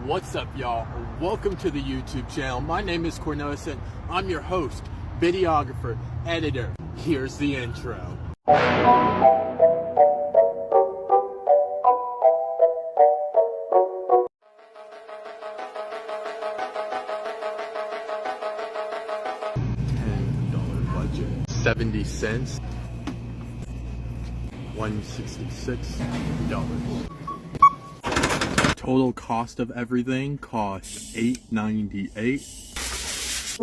What's up, y'all? Welcome to the YouTube channel. My name is Cornelius and I'm your host, videographer, editor. Here's the intro. $10 budget, 70 cents, $166. Total cost of everything cost $8.98.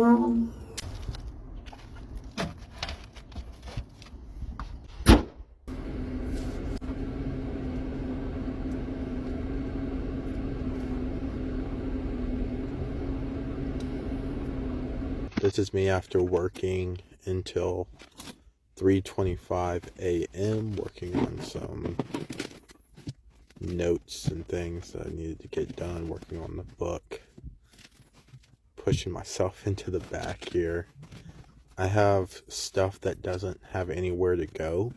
This is me after working until 3:25 a.m. working on some notes and things that I needed to get done, working on the book, pushing myself into the back here. I have stuff that doesn't have anywhere to go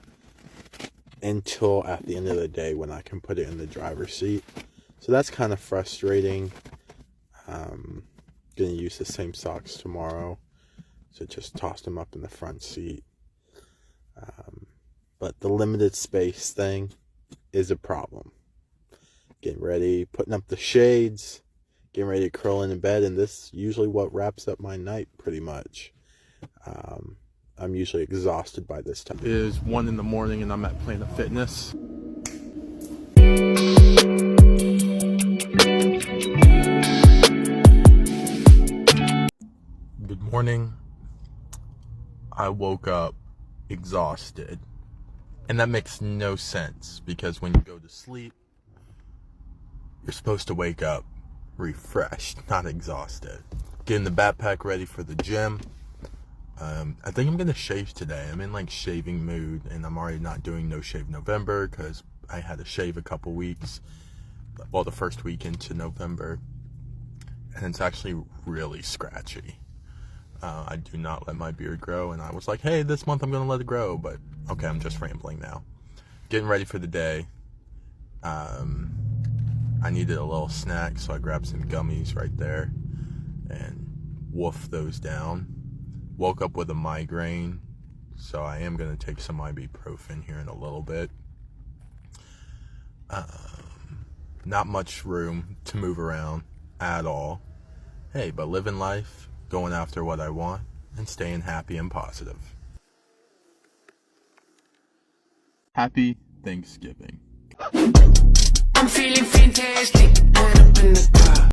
until at the end of the day when I can put it in the driver's seat. So that's kind of frustrating. Gonna use the same socks tomorrow, so just toss them up in the front seat. But the limited space thing is a problem. Getting ready, putting up the shades, getting ready to curl in bed, and this is usually what wraps up my night pretty much. I'm usually exhausted by this time. It is 1 in the morning and I'm at Planet Fitness. Good morning. I woke up exhausted. And that makes no sense because when you go to sleep, you're supposed to wake up refreshed, not exhausted. Getting the backpack ready for the gym. I think I'm going to shave today. I'm in like shaving mood, and I'm already not doing No Shave November because I had to shave a couple weeks. Well, the first week into November. And it's actually really scratchy. I do not let my beard grow, and I was like, hey, this month I'm going to let it grow, but okay, I'm just rambling now. Getting ready for the day. I needed a little snack, so I grabbed some gummies right there and wolfed those down. Woke up with a migraine, so I am going to take some ibuprofen here in a little bit. Not much room to move around at all. Hey, but living life, going after what I want, and staying happy and positive. Happy Thanksgiving. I'm feeling fantastic. Line up in the